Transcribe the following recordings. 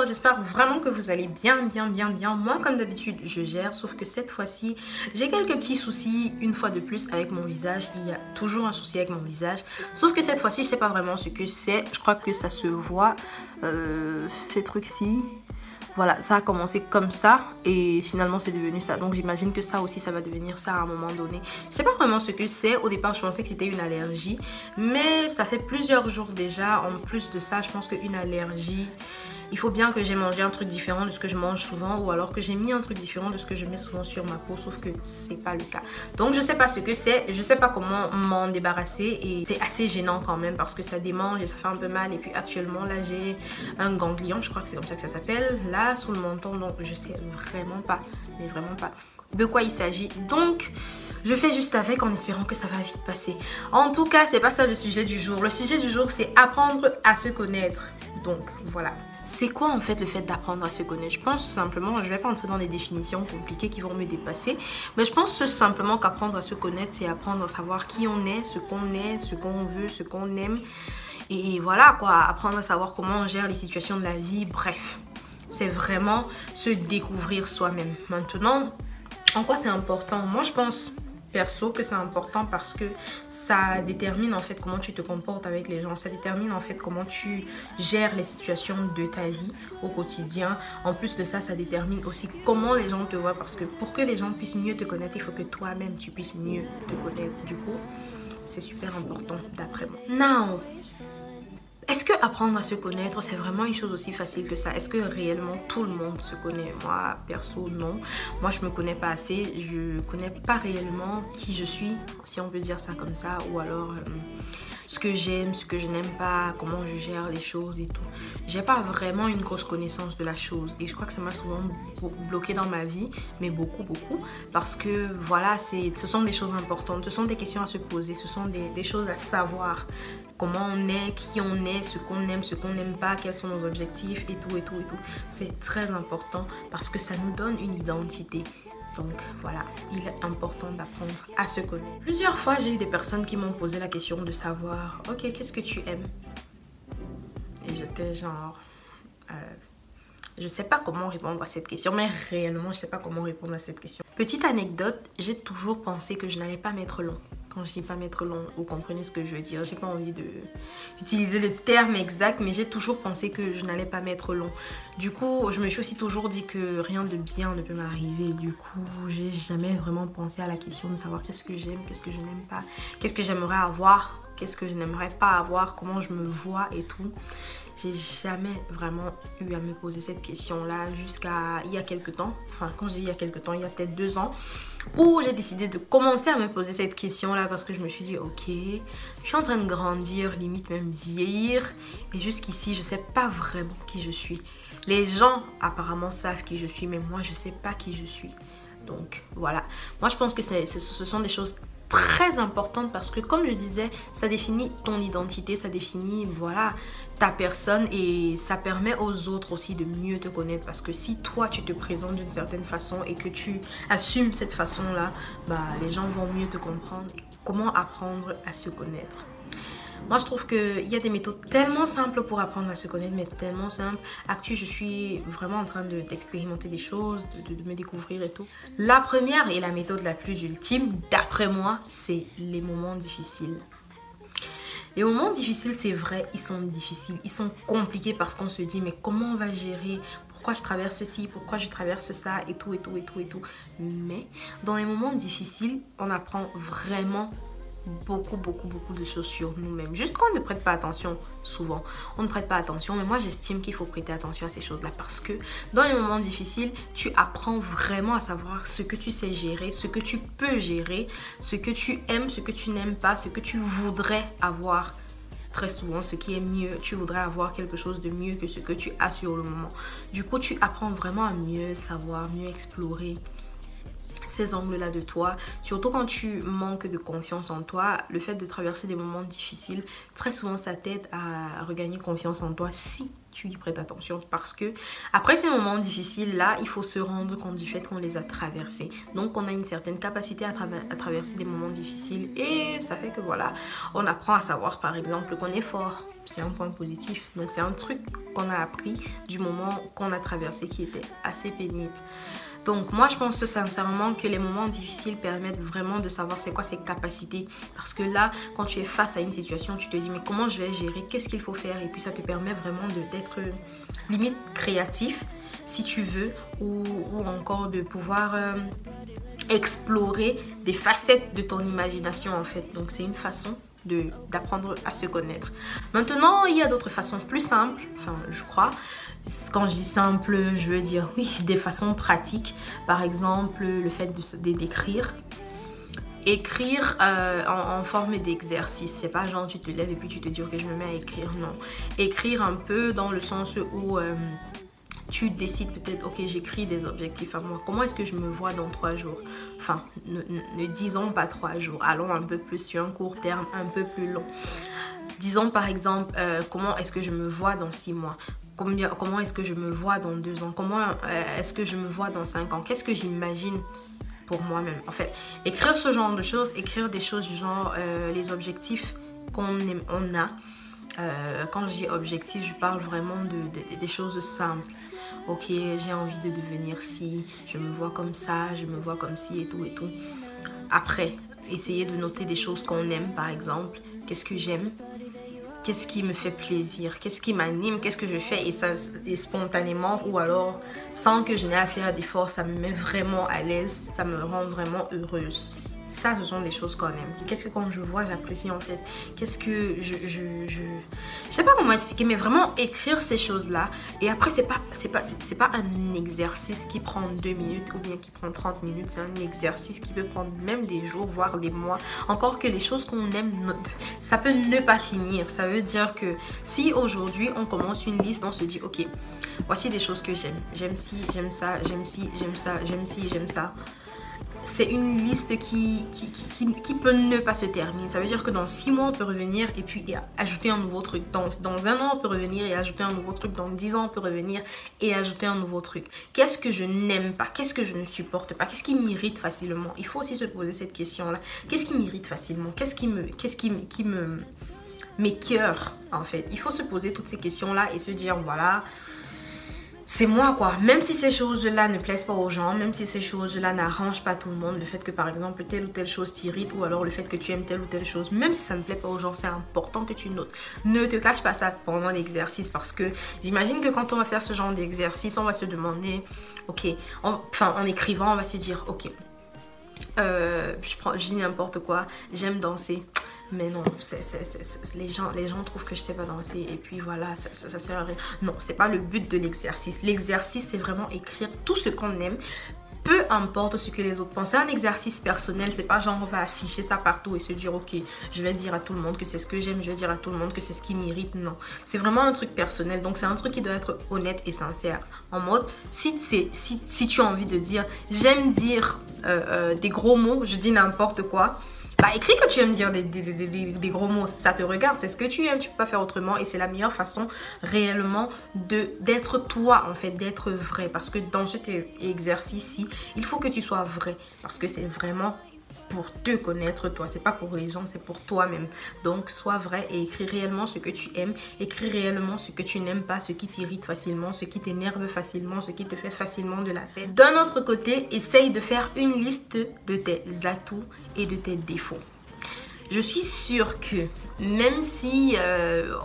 j'espère vraiment que vous allez bien. Moi, comme d'habitude, je gère, sauf que cette fois-ci, j'ai quelques petits soucis, une fois de plus, avec mon visage. Il y a toujours un souci avec mon visage, sauf que cette fois-ci, je sais pas vraiment ce que c'est. Je crois que ça se voit, ces trucs-ci. Voilà, ça a commencé comme ça et finalement c'est devenu ça. Donc j'imagine que ça aussi, ça va devenir ça à un moment donné. Je sais pas vraiment ce que c'est. Au départ, je pensais que c'était une allergie. Mais ça fait plusieurs jours déjà. En plus de ça, je pense qu'une allergie... Il faut bien que j'ai mangé un truc différent de ce que je mange souvent ou alors que j'ai mis un truc différent de ce que je mets souvent sur ma peau, sauf que c'est pas le cas. Donc je sais pas ce que c'est, je sais pas comment m'en débarrasser et c'est assez gênant quand même parce que ça démange et ça fait un peu mal. Et puis actuellement là j'ai un ganglion, je crois que c'est comme ça que ça s'appelle, là sous le menton, donc je sais vraiment pas, mais vraiment pas de quoi il s'agit. Donc je fais juste avec en espérant que ça va vite passer. En tout cas, c'est pas ça le sujet du jour. Le sujet du jour, c'est apprendre à se connaître. Donc voilà. C'est quoi en fait le fait d'apprendre à se connaître? Je pense simplement, je vais pas entrer dans des définitions compliquées qui vont me dépasser, mais je pense simplement qu'apprendre à se connaître, c'est apprendre à savoir qui on est, ce qu'on veut, ce qu'on aime. Et voilà quoi, apprendre à savoir comment on gère les situations de la vie, bref. C'est vraiment se découvrir soi-même. Maintenant, en quoi c'est important? Moi je pense... perso que c'est important parce que ça détermine en fait comment tu te comportes avec les gens, ça détermine en fait comment tu gères les situations de ta vie au quotidien. En plus de ça, ça détermine aussi comment les gens te voient parce que pour que les gens puissent mieux te connaître, il faut que toi-même tu puisses mieux te connaître. Du coup, c'est super important d'après moi. Now, est-ce que apprendre à se connaître, c'est vraiment une chose aussi facile que ça? Est-ce que réellement tout le monde se connaît? Moi, perso, non. Moi, je me connais pas assez. Je connais pas réellement qui je suis, si on peut dire ça comme ça. Ou alors, ce que j'aime, ce que je n'aime pas, comment je gère les choses et tout. J'ai pas vraiment une grosse connaissance de la chose. Et je crois que ça m'a souvent bloqué dans ma vie. Mais beaucoup. Parce que, voilà, ce sont des choses importantes. Ce sont des questions à se poser. Ce sont des choses à savoir. Comment on est, qui on est, ce qu'on aime, ce qu'on n'aime pas, quels sont nos objectifs et tout. C'est très important parce que ça nous donne une identité. Donc voilà, il est important d'apprendre à se connaître. Plusieurs fois, j'ai eu des personnes qui m'ont posé la question de savoir, ok, qu'est-ce que tu aimes? Et j'étais genre... je sais pas comment répondre à cette question, mais réellement, je sais pas comment répondre à cette question. Petite anecdote, j'ai toujours pensé que je n'allais pas mettre long. Quand je dis pas mettre long, vous comprenez ce que je veux dire. J'ai pas envie d'utiliser le terme exact, mais j'ai toujours pensé que je n'allais pas mettre long. Du coup, je me suis aussi toujours dit que rien de bien ne peut m'arriver. Du coup, j'ai jamais vraiment pensé à la question de savoir qu'est-ce que j'aime, qu'est-ce que je n'aime pas, qu'est-ce que j'aimerais avoir, qu'est-ce que je n'aimerais pas avoir, comment je me vois et tout. J'ai jamais vraiment eu à me poser cette question-là jusqu'à il y a quelques temps. Enfin, quand je dis il y a quelques temps, il y a peut-être 2 ans. Où j'ai décidé de commencer à me poser cette question-là parce que je me suis dit, ok, je suis en train de grandir, limite même vieillir. Et jusqu'ici, je sais pas vraiment qui je suis. Les gens apparemment savent qui je suis, mais moi, je sais pas qui je suis. Donc, voilà. Moi, je pense que ce sont des choses très importante parce que comme je disais, ça définit ton identité, ça définit voilà ta personne et ça permet aux autres aussi de mieux te connaître parce que si toi tu te présentes d'une certaine façon et que tu assumes cette façon là, bah les gens vont mieux te comprendre. Comment apprendre à se connaître? Moi, je trouve qu'il y a des méthodes tellement simples pour apprendre à se connaître, mais tellement simples. Actuellement, je suis vraiment en train d'expérimenter des choses, de me découvrir et tout. La première et la méthode la plus ultime, d'après moi, c'est les moments difficiles. Les moments difficiles, c'est vrai, ils sont difficiles, ils sont compliqués parce qu'on se dit, mais comment on va gérer? Pourquoi je traverse ceci? Pourquoi je traverse ça? Et tout. Mais dans les moments difficiles, on apprend vraiment beaucoup de choses sur nous-mêmes. Juste qu'on ne prête pas attention souvent. On ne prête pas attention, mais moi j'estime qu'il faut prêter attention à ces choses-là parce que dans les moments difficiles, tu apprends vraiment à savoir ce que tu sais gérer, ce que tu peux gérer, ce que tu aimes, ce que tu n'aimes pas, ce que tu voudrais avoir. Très souvent, ce qui est mieux, tu voudrais avoir quelque chose de mieux que ce que tu as sur le moment. Du coup, tu apprends vraiment à mieux savoir, mieux explorer ces angles-là de toi, surtout quand tu manques de confiance en toi. Le fait de traverser des moments difficiles, très souvent ça t'aide à regagner confiance en toi si tu y prêtes attention parce que après ces moments difficiles là, il faut se rendre compte du fait qu'on les a traversés. Donc on a une certaine capacité à traverser des moments difficiles et ça fait que voilà, on apprend à savoir par exemple qu'on est fort. C'est un point positif. Donc c'est un truc qu'on a appris du moment qu'on a traversé qui était assez pénible. Donc moi je pense sincèrement que les moments difficiles permettent vraiment de savoir c'est quoi ses capacités. Parce que là, quand tu es face à une situation, tu te dis mais comment je vais gérer, qu'est-ce qu'il faut faire. Et puis ça te permet vraiment d'être limite créatif si tu veux. Ou encore de pouvoir explorer des facettes de ton imagination en fait. Donc c'est une façon d'apprendre à se connaître. Maintenant, il y a d'autres façons plus simples, enfin je crois. Quand je dis simple, je veux dire oui, des façons pratiques. Par exemple, le fait d'écrire. Écrire en forme d'exercice. C'est pas genre tu te lèves et puis tu te dis ok je me mets à écrire. Non. Écrire un peu dans le sens où tu décides peut-être, ok, j'écris des objectifs à moi. Comment est-ce que je me vois dans 3 jours? Enfin, ne disons pas 3 jours. Allons un peu plus sur un court terme, un peu plus long. Disons par exemple, comment est-ce que je me vois dans 6 mois? Comment est-ce que je me vois dans 2 ans? Comment est-ce que je me vois dans 5 ans? Qu'est-ce que j'imagine pour moi-même? En fait, écrire ce genre de choses, écrire des choses du genre les objectifs qu'on a. Quand je dis objectif, je parle vraiment des choses simples. Ok, j'ai envie de devenir ci, je me vois comme ça, je me vois comme ci et tout et tout. Après, essayer de noter des choses qu'on aime par exemple. Qu'est-ce que j'aime? Qu'est-ce qui me fait plaisir? Qu'est-ce qui m'anime? Qu'est-ce que je fais et spontanément ou alors sans que je n'ai à faire d'efforts, ça me met vraiment à l'aise, ça me rend vraiment heureuse. Ça, ce sont des choses qu'on aime. Qu'est-ce que quand je vois, j'apprécie en fait. Qu'est-ce que je sais pas comment expliquer, mais vraiment écrire ces choses-là. Et après, c'est pas un exercice qui prend 2 minutes ou bien qui prend 30 minutes. C'est un exercice qui peut prendre même des jours, voire des mois. Encore que les choses qu'on aime, ça peut ne pas finir. Ça veut dire que si aujourd'hui, on commence une liste, on se dit, ok, voici des choses que j'aime. J'aime ci, j'aime ça, j'aime ci, j'aime ça, j'aime ci, j'aime ça. C'est une liste qui peut ne pas se terminer. Ça veut dire que dans 6 mois, on peut revenir et puis ajouter un nouveau truc. Dans 1 an, on peut revenir et ajouter un nouveau truc. Dans 10 ans, on peut revenir et ajouter un nouveau truc. Qu'est-ce que je n'aime pas? Qu'est-ce que je ne supporte pas? Qu'est-ce qui m'irrite facilement? Il faut aussi se poser cette question-là. Qu'est-ce qui m'irrite facilement? Qu'est-ce qui m'écœure en fait? Il faut se poser toutes ces questions-là et se dire voilà... C'est moi quoi, même si ces choses-là ne plaisent pas aux gens, même si ces choses-là n'arrangent pas tout le monde, le fait que par exemple telle ou telle chose t'irrite ou alors le fait que tu aimes telle ou telle chose, même si ça ne plaît pas aux gens, c'est important que tu notes. Ne te cache pas ça pendant l'exercice parce que j'imagine que quand on va faire ce genre d'exercice, on va se demander, ok, en écrivant, on va se dire, ok, je dis n'importe quoi, j'aime danser. Mais non, les gens trouvent que je sais pas danser et puis voilà, ça sert à rien. Non, c'est pas le but de l'exercice. L'exercice, c'est vraiment écrire tout ce qu'on aime, peu importe ce que les autres pensent. C'est un exercice personnel, c'est pas genre on va afficher ça partout et se dire ok, je vais dire à tout le monde que c'est ce que j'aime, je vais dire à tout le monde que c'est ce qui m'irrite. Non, c'est vraiment un truc personnel, donc c'est un truc qui doit être honnête et sincère. En mode, si tu as envie de dire, j'aime dire des gros mots, je dis n'importe quoi. Bah, écris que tu aimes dire des gros mots, ça te regarde, c'est ce que tu aimes, tu peux pas faire autrement et c'est la meilleure façon réellement d'être toi en fait, d'être vrai parce que dans cet exercice-ci, il faut que tu sois vrai parce que c'est vraiment pour te connaître toi, c'est pas pour les gens, c'est pour toi-même. Donc sois vrai et écris réellement ce que tu aimes, écris réellement ce que tu n'aimes pas, ce qui t'irrite facilement, ce qui t'énerve facilement, ce qui te fait facilement de la peine. D'un autre côté, essaye de faire une liste de tes atouts et de tes défauts. Je suis sûre que même si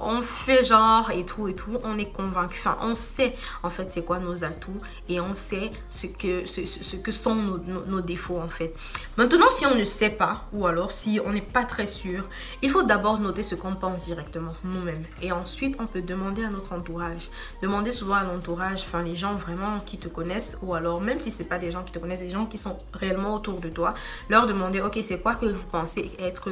on fait genre et tout, on est convaincu. Enfin, on sait en fait c'est quoi nos atouts et on sait ce que sont nos défauts en fait. Maintenant, si on ne sait pas ou alors si on n'est pas très sûr, il faut d'abord noter ce qu'on pense directement nous-mêmes. Et ensuite, on peut demander à notre entourage. Demander souvent à l'entourage, enfin les gens vraiment qui te connaissent ou alors même si c'est pas des gens qui te connaissent, des gens qui sont réellement autour de toi, leur demander ok, c'est quoi que vous pensez être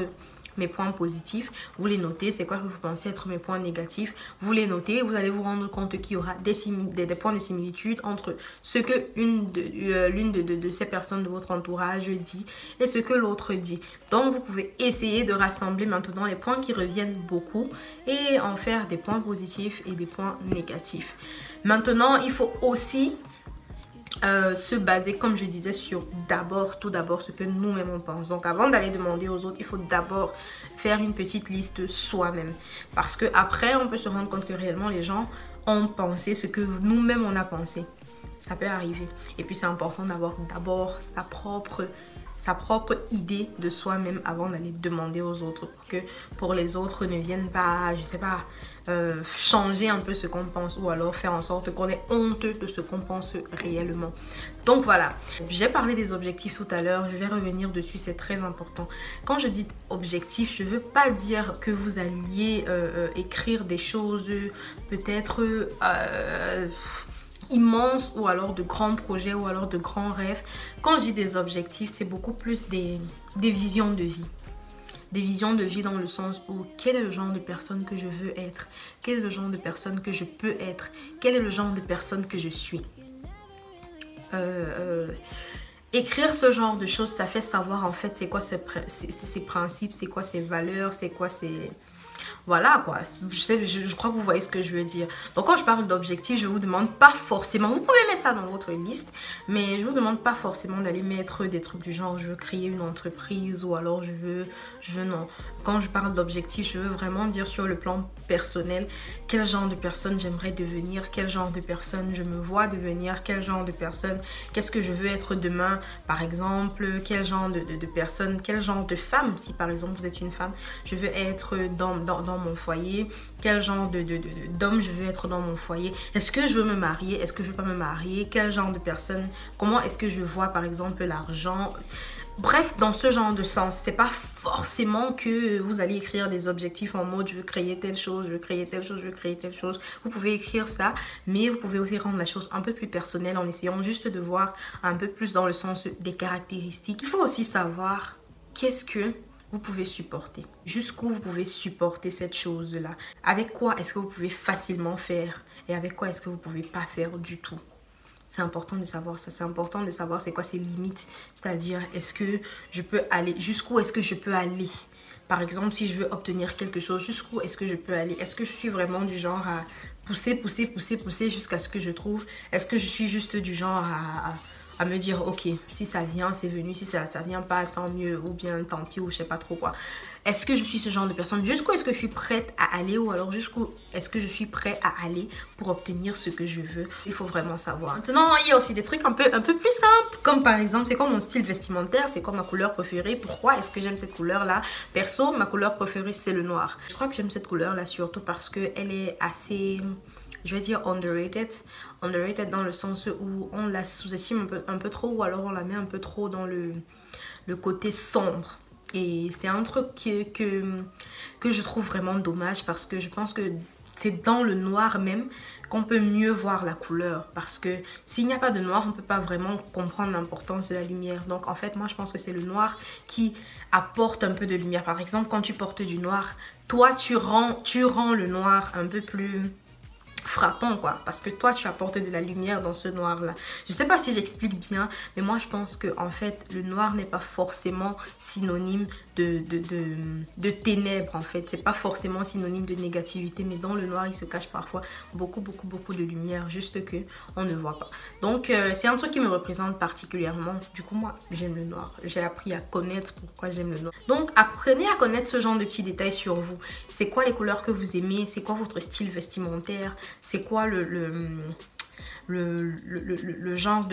mes points positifs, vous les notez. C'est quoi que vous pensez être mes points négatifs, vous les notez. Vous allez vous rendre compte qu'il y aura des points de similitude entre ce que l'une de ces personnes de votre entourage dit et ce que l'autre dit. Donc vous pouvez essayer de rassembler maintenant les points qui reviennent beaucoup et en faire des points positifs et des points négatifs. Maintenant, il faut aussi se baser, comme je disais, sur tout d'abord ce que nous-mêmes on pense. Donc avant d'aller demander aux autres, il faut d'abord faire une petite liste soi-même, parce que après on peut se rendre compte que réellement les gens ont pensé ce que nous-mêmes on a pensé. Ça peut arriver. Et puis c'est important d'avoir d'abord sa propre idée de soi-même avant d'aller demander aux autres, pour que pour les autres ne viennent pas, je sais pas, changer un peu ce qu'on pense, ou alors faire en sorte qu'on ait honte de ce qu'on pense réellement. Donc voilà, j'ai parlé des objectifs tout à l'heure, je vais revenir dessus, c'est très important. Quand je dis objectif, je veux pas dire que vous alliez écrire des choses peut-être immenses, ou alors de grands projets, ou alors de grands rêves. Quand je dis des objectifs, c'est beaucoup plus des visions de vie. Des visions de vie dans le sens où quel est le genre de personne que je veux être, quel est le genre de personne que je peux être, quel est le genre de personne que je suis. Écrire ce genre de choses, ça fait savoir en fait c'est quoi ses principes, c'est quoi ses valeurs, c'est quoi ses... Voilà quoi, je crois que vous voyez ce que je veux dire. Donc quand je parle d'objectifs, je vous demande pas forcément, vous pouvez mettre ça dans votre liste, mais je vous demande pas forcément d'aller mettre des trucs du genre je veux créer une entreprise, ou alors je veux non. Quand je parle d'objectifs, je veux vraiment dire sur le plan personnel, quel genre de personne j'aimerais devenir, quel genre de personne je me vois devenir, quel genre de personne, qu'est-ce que je veux être demain, par exemple, quel genre de personne, quel genre de femme, si par exemple vous êtes une femme, je veux être dans mon foyer, quel genre d'homme je veux être dans mon foyer, est-ce que je veux me marier, est-ce que je veux pas me marier, quel genre de personne, comment est-ce que je vois par exemple l'argent. Bref, dans ce genre de sens, c'est pas forcément que vous allez écrire des objectifs en mode je veux créer telle chose, je veux créer telle chose, je veux créer telle chose. Vous pouvez écrire ça, mais vous pouvez aussi rendre la chose un peu plus personnelle en essayant juste de voir un peu plus dans le sens des caractéristiques. Il faut aussi savoir qu'est-ce que vous pouvez supporter, jusqu'où vous pouvez supporter cette chose-là, avec quoi est-ce que vous pouvez facilement faire et avec quoi est-ce que vous pouvez pas faire du tout. C'est important de savoir ça, c'est important de savoir c'est quoi ses limites, c'est-à-dire est-ce que je peux aller, jusqu'où est-ce que je peux aller. Par exemple, si je veux obtenir quelque chose, jusqu'où est-ce que je peux aller? Est-ce que je suis vraiment du genre à pousser jusqu'à ce que je trouve? Est-ce que je suis juste du genre à me dire ok, si ça vient c'est venu, si ça vient pas tant mieux, ou bien tant pis, ou je sais pas trop quoi. Est-ce que je suis ce genre de personne? Jusqu'où est-ce que je suis prête à aller, ou alors jusqu'où est-ce que je suis prêt à aller pour obtenir ce que je veux? Il faut vraiment savoir. Maintenant, il y a aussi des trucs un peu plus simples, comme par exemple c'est quoi mon style vestimentaire, c'est quoi ma couleur préférée, pourquoi est-ce que j'aime cette couleur là. Perso, ma couleur préférée c'est le noir. Je crois que j'aime cette couleur là surtout parce qu'elle est assez, je vais dire underrated dans le sens où on la sous-estime un peu trop, ou alors on la met un peu trop dans le côté sombre. Et c'est un truc que je trouve vraiment dommage, parce que je pense que c'est dans le noir même qu'on peut mieux voir la couleur, parce que s'il n'y a pas de noir, on ne peut pas vraiment comprendre l'importance de la lumière. Donc en fait, moi je pense que c'est le noir qui apporte un peu de lumière. Par exemple, quand tu portes du noir, toi tu rends le noir un peu plus frappant quoi, parce que toi tu apportes de la lumière dans ce noir là. Je sais pas si j'explique bien, mais moi je pense que en fait le noir n'est pas forcément synonyme de ténèbres en fait, c'est pas forcément synonyme de négativité, mais dans le noir il se cache parfois beaucoup de lumière, juste que on ne voit pas. Donc c'est un truc qui me représente particulièrement. Du coup moi j'aime le noir, j'ai appris à connaître pourquoi j'aime le noir. Donc apprenez à connaître ce genre de petits détails sur vous. C'est quoi les couleurs que vous aimez, c'est quoi votre style vestimentaire, c'est quoi le genre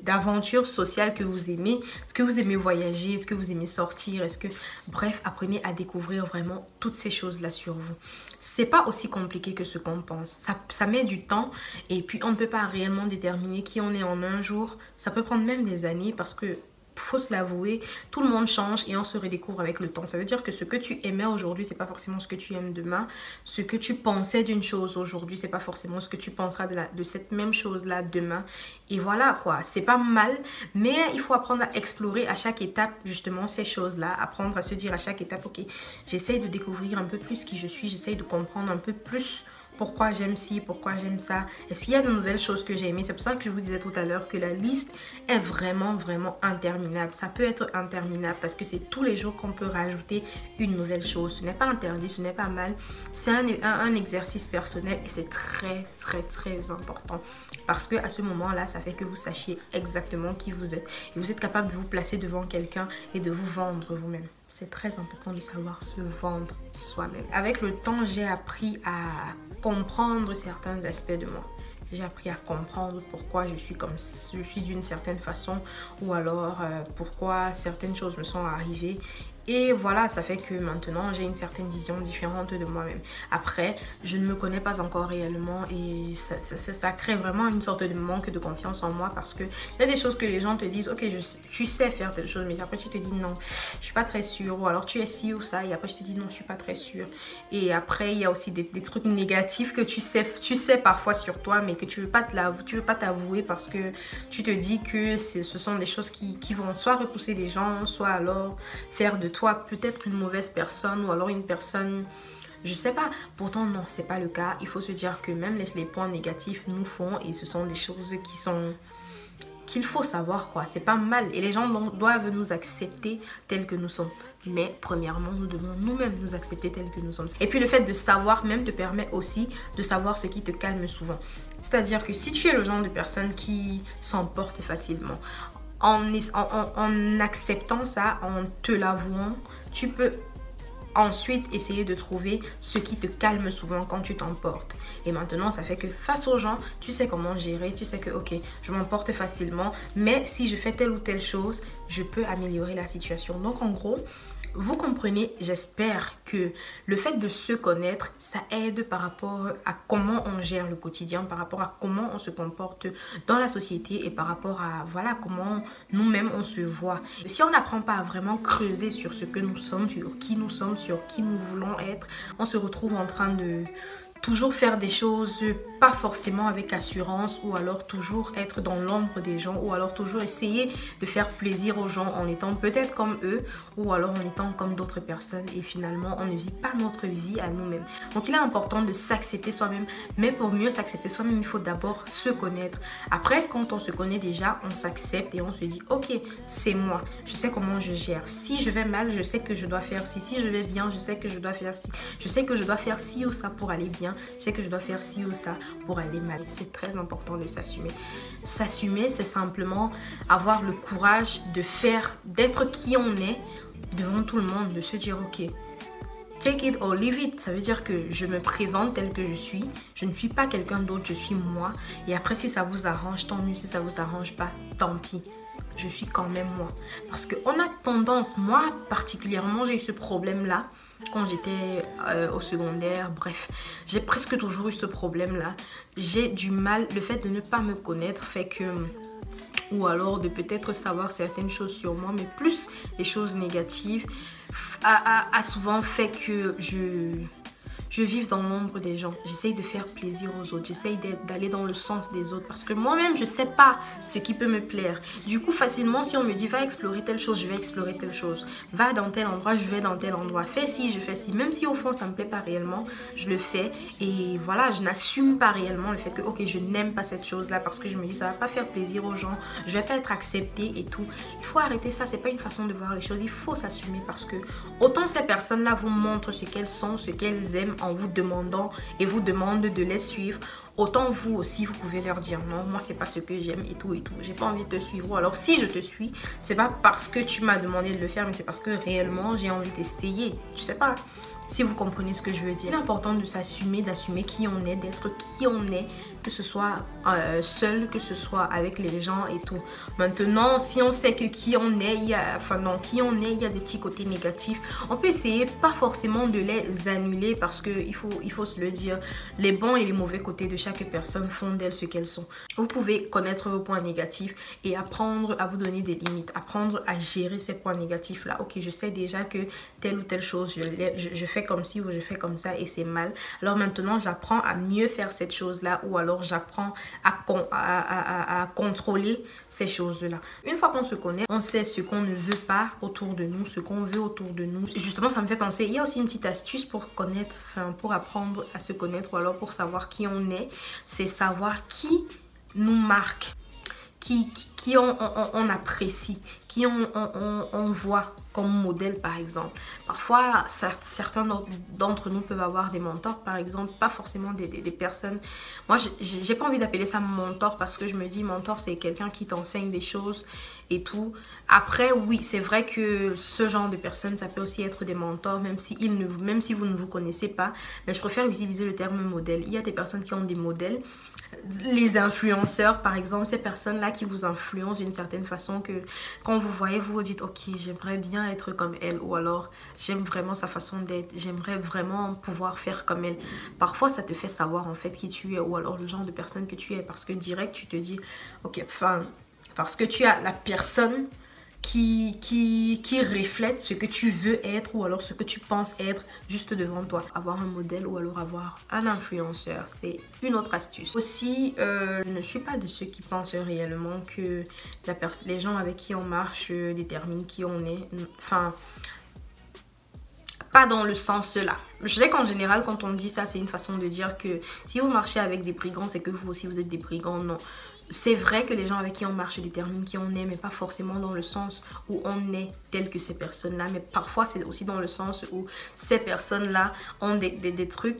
d'aventure sociale que vous aimez. Est-ce que vous aimez voyager, est-ce que vous aimez sortir, est-ce que... Bref, apprenez à découvrir vraiment toutes ces choses là sur vous. C'est pas aussi compliqué que ce qu'on pense, ça met du temps, et puis on ne peut pas réellement déterminer qui on est en un jour. Ça peut prendre même des années, parce que faut se l'avouer, tout le monde change et on se redécouvre avec le temps. Ça veut dire que ce que tu aimais aujourd'hui, c'est pas forcément ce que tu aimes demain. Ce que tu pensais d'une chose aujourd'hui, c'est pas forcément ce que tu penseras de cette même chose-là demain. Et voilà quoi, c'est pas mal, mais il faut apprendre à explorer à chaque étape justement ces choses-là, apprendre à se dire à chaque étape, ok, j'essaye de découvrir un peu plus qui je suis, j'essaye de comprendre un peu plus pourquoi j'aime ci, pourquoi j'aime ça. Est-ce qu'il y a de nouvelles choses que j'ai aimées? C'est pour ça que je vous disais tout à l'heure que la liste est vraiment, vraiment interminable. Ça peut être interminable parce que c'est tous les jours qu'on peut rajouter une nouvelle chose. Ce n'est pas interdit, ce n'est pas mal. C'est un exercice personnel et c'est très, très, très important. Parce que à ce moment-là, ça fait que vous sachiez exactement qui vous êtes. Et vous êtes capable de vous placer devant quelqu'un et de vous vendre vous-même. C'est très important de savoir se vendre soi-même. Avec le temps, j'ai appris à comprendre certains aspects de moi. J'ai appris à comprendre pourquoi je suis comme je suis d'une certaine façon ou alors pourquoi certaines choses me sont arrivées. Et voilà, ça fait que maintenant, j'ai une certaine vision différente de moi-même. Après, je ne me connais pas encore réellement et ça crée vraiment une sorte de manque de confiance en moi parce que il y a des choses que les gens te disent, ok, tu sais faire telle chose, mais après tu te dis non, je suis pas très sûre. Ou alors tu es ci ou ça et après tu te dis non, je suis pas très sûre. Et après, il y a aussi des trucs négatifs que tu sais parfois sur toi, mais que tu veux pas t'avouer parce que tu te dis que ce sont des choses qui vont soit repousser les gens, soit alors faire de toi peut-être une mauvaise personne ou alors une personne, je sais pas. Pourtant non, c'est pas le cas. Il faut se dire que même les points négatifs nous font et ce sont des choses qu'il faut savoir quoi. C'est pas mal et les gens doivent nous accepter tels que nous sommes. Mais premièrement, nous devons nous-mêmes nous accepter tels que nous sommes. Et puis le fait de savoir même te permet aussi de savoir ce qui te calme souvent. C'est-à-dire que si tu es le genre de personne qui s'emporte facilement, en acceptant ça, en te l'avouant, tu peux ensuite essayer de trouver ce qui te calme souvent quand tu t'emportes. Et maintenant, ça fait que face aux gens, tu sais comment gérer, tu sais que ok, je m'emporte facilement, mais si je fais telle ou telle chose, je peux améliorer la situation. Donc en gros, vous comprenez, j'espère que le fait de se connaître, ça aide par rapport à comment on gère le quotidien, par rapport à comment on se comporte dans la société et par rapport à voilà comment nous-mêmes on se voit. Si on n'apprend pas à vraiment creuser sur ce que nous sommes, sur qui nous voulons être, on se retrouve en train de toujours faire des choses pas forcément avec assurance ou alors toujours être dans l'ombre des gens ou alors toujours essayer de faire plaisir aux gens en étant peut-être comme eux ou alors en étant comme d'autres personnes et finalement on ne vit pas notre vie à nous-mêmes. Donc il est important de s'accepter soi-même, mais pour mieux s'accepter soi-même il faut d'abord se connaître. Après quand on se connaît déjà, on s'accepte et on se dit ok, c'est moi, je sais comment je gère. Si je vais mal, je sais que je dois faire ci. Si je vais bien, je sais que je dois faire ci. Je sais que je dois faire ci ou ça pour aller bien. Je sais que je dois faire ci ou ça pour aller mal. C'est très important de s'assumer. S'assumer, c'est simplement avoir le courage d'être qui on est devant tout le monde, de se dire ok, take it or leave it. Ça veut dire que je me présente tel que je suis. Je ne suis pas quelqu'un d'autre, je suis moi. Et après, si ça vous arrange, tant mieux. Si ça vous arrange pas, tant pis. Je suis quand même moi. Parce qu'on a tendance, moi particulièrement, j'ai eu ce problème-là quand j'étais au secondaire. Bref, j'ai presque toujours eu ce problème-là. J'ai du mal, le fait de ne pas me connaître fait que... ou alors de peut-être savoir certaines choses sur moi, mais plus les choses négatives, a souvent fait que je vive dans l'ombre des gens. J'essaye de faire plaisir aux autres. J'essaye d'aller dans le sens des autres. Parce que moi-même, je ne sais pas ce qui peut me plaire. Du coup, facilement, si on me dit, va explorer telle chose, je vais explorer telle chose. Va dans tel endroit, je vais dans tel endroit. Fais ci, je fais ci. Même si au fond, ça ne me plaît pas réellement, je le fais. Et voilà, je n'assume pas réellement le fait que, ok, je n'aime pas cette chose-là parce que je me dis, ça ne va pas faire plaisir aux gens. Je ne vais pas être acceptée et tout. Il faut arrêter ça. Ce n'est pas une façon de voir les choses. Il faut s'assumer parce que autant ces personnes-là vous montrent ce qu'elles sont, ce qu'elles aiment, en vous demandant et vous demandent de les suivre, autant vous aussi vous pouvez leur dire non, moi c'est pas ce que j'aime et tout, j'ai pas envie de te suivre. Ou alors si je te suis, c'est pas parce que tu m'as demandé de le faire, mais c'est parce que réellement j'ai envie d'essayer. Je sais pas si vous comprenez ce que je veux dire. C'est important de s'assumer, d'assumer qui on est, d'être qui on est, que ce soit seul, que ce soit avec les gens et tout. Maintenant, si on sait que qui on est, il y a des petits côtés négatifs, on peut essayer pas forcément de les annuler parce que il faut se le dire, les bons et les mauvais côtés de chaque chaque personne font d'elles ce qu'elles sont. Vous pouvez connaître vos points négatifs et apprendre à vous donner des limites, apprendre à gérer ces points négatifs là. Ok, je sais déjà que telle ou telle chose, je fais comme ci ou je fais comme ça et c'est mal. Alors maintenant, j'apprends à mieux faire cette chose là, ou alors j'apprends à contrôler ces choses là. Une fois qu'on se connaît, on sait ce qu'on ne veut pas autour de nous, ce qu'on veut autour de nous. Justement, ça me fait penser, il y a aussi une petite astuce pour connaître, enfin pour apprendre à se connaître, ou alors pour savoir qui on est, c'est savoir qui nous marque, qui on apprécie, qui on voit comme modèle par exemple. Parfois, certains d'entre nous peuvent avoir des mentors par exemple, pas forcément des personnes. Moi, j'ai pas envie d'appeler ça mon mentor parce que je me dis mentor c'est quelqu'un qui t'enseigne des choses et tout. Après, oui, c'est vrai que ce genre de personnes, ça peut aussi être des mentors, même si vous ne vous connaissez pas. Mais je préfère utiliser le terme modèle. Il y a des personnes qui ont des modèles. Les influenceurs, par exemple, ces personnes-là qui vous influencent d'une certaine façon que quand vous voyez, vous vous dites, ok, j'aimerais bien être comme elle, ou alors j'aime vraiment sa façon d'être, j'aimerais vraiment pouvoir faire comme elle. Parfois, ça te fait savoir en fait qui tu es, ou alors le genre de personne que tu es, parce que direct, tu te dis, ok, enfin... Parce que tu as la personne qui reflète ce que tu veux être ou alors ce que tu penses être juste devant toi. Avoir un modèle ou alors avoir un influenceur, c'est une autre astuce. Aussi, je ne suis pas de ceux qui pensent réellement que les gens avec qui on marche déterminent qui on est. Enfin... Pas dans le sens là. Je sais qu'en général, quand on dit ça, c'est une façon de dire que si vous marchez avec des brigands, c'est que vous aussi vous êtes des brigands. Non. C'est vrai que les gens avec qui on marche déterminent qui on est, mais pas forcément dans le sens où on est tel que ces personnes-là. Mais parfois, c'est aussi dans le sens où ces personnes-là ont des trucs...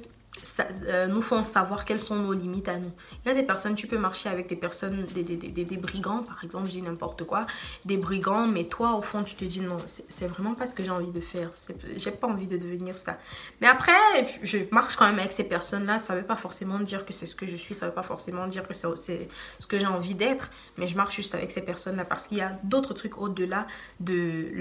nous font savoir quelles sont nos limites à nous. Il y a des personnes, tu peux marcher avec des personnes, des brigands, par exemple, je dis n'importe quoi, des brigands, mais toi, au fond, tu te dis non, c'est vraiment pas ce que j'ai envie de faire, j'ai pas envie de devenir ça. Mais après, je marche quand même avec ces personnes-là, ça veut pas forcément dire que c'est ce que je suis, ça veut pas forcément dire que c'est ce que j'ai envie d'être, mais je marche juste avec ces personnes-là parce qu'il y a d'autres trucs au-delà de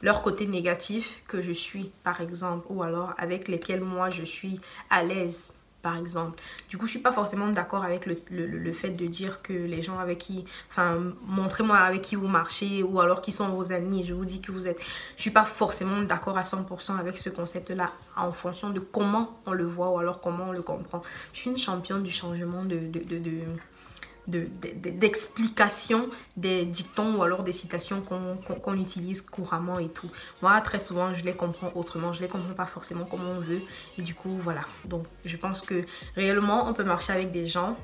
leur côté négatif que je suis, par exemple, ou alors avec lesquels moi je suis à l'aise, par exemple. Du coup, je suis pas forcément d'accord avec le fait de dire que les gens avec qui, enfin, montrez-moi avec qui vous marchez ou alors qui sont vos amis et je vous dis que vous êtes. Je suis pas forcément d'accord à 100% avec ce concept-là en fonction de comment on le voit ou alors comment on le comprend. Je suis une championne du changement d'explication des dictons ou alors des citations qu'on utilise couramment et tout. Moi, très souvent, je les comprends autrement. Je les comprends pas forcément comme on veut. Et du coup, voilà. Donc, je pense que réellement, on peut marcher avec des gens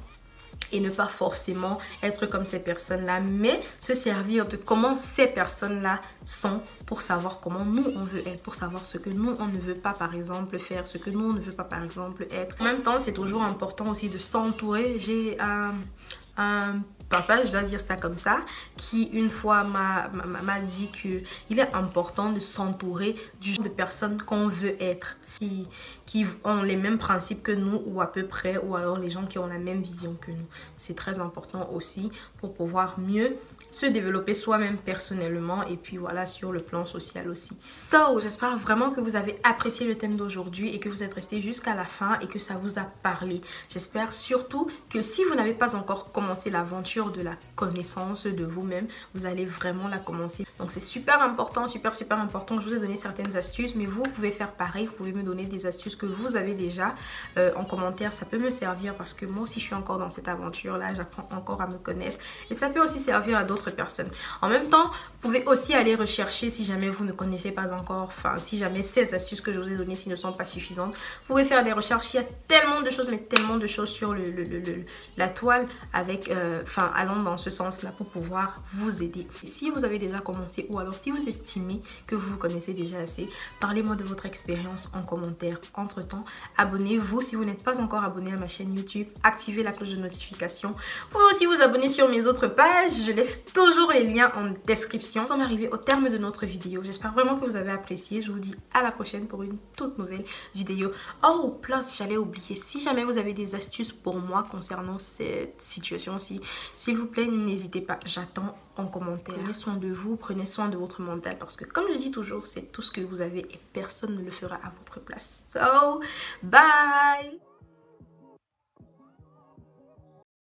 et ne pas forcément être comme ces personnes-là, mais se servir de comment ces personnes-là sont pour savoir comment nous on veut être, pour savoir ce que nous on ne veut pas par exemple faire, ce que nous on ne veut pas par exemple être. En même temps, c'est toujours important aussi de s'entourer. J'ai un papa, je dois dire ça comme ça, qui une fois m'a dit qu'il est important de s'entourer du genre de personnes qu'on veut être, qui ont les mêmes principes que nous ou à peu près, ou alors les gens qui ont la même vision que nous. C'est très important aussi pour pouvoir mieux se développer soi-même personnellement et puis voilà, sur le plan social aussi. So, j'espère vraiment que vous avez apprécié le thème d'aujourd'hui et que vous êtes resté jusqu'à la fin et que ça vous a parlé. J'espère surtout que si vous n'avez pas encore commencé l'aventure de la connaissance de vous-même, vous allez vraiment la commencer. Donc c'est super important, super important. Je vous ai donné certaines astuces, mais vous pouvez faire pareil. Vous pouvez me donner des astuces que vous avez déjà en commentaire. Ça peut me servir parce que moi aussi je suis encore dans cette aventure là, j'apprends encore à me connaître et ça peut aussi servir à d'autres personnes. En même temps, vous pouvez aussi aller rechercher si jamais vous ne connaissez pas encore, enfin si jamais ces astuces que je vous ai données s'ils ne sont pas suffisantes, vous pouvez faire des recherches. Il y a tellement de choses, mais tellement de choses sur la toile avec, enfin allant dans ce sens là pour pouvoir vous aider. Et si vous avez déjà commencé ou alors si vous estimez que vous vous connaissez déjà assez, parlez-moi de votre expérience en commentaire. Entre temps, abonnez-vous si vous n'êtes pas encore abonné à ma chaîne YouTube, activez la cloche de notification. Vous pouvez aussi vous abonner sur mes autres pages, je laisse toujours les liens en description. Nous sommes arrivés au terme de notre vidéo, j'espère vraiment que vous avez apprécié. Je vous dis à la prochaine pour une toute nouvelle vidéo. Oh plus, j'allais oublier, si jamais vous avez des astuces pour moi concernant cette situation-ci, s'il vous plaît n'hésitez pas, j'attends en commentaire. Prenez soin de vous, prenez soin de votre mental parce que comme je dis toujours, c'est tout ce que vous avez et personne ne le fera à votre place. So, bye!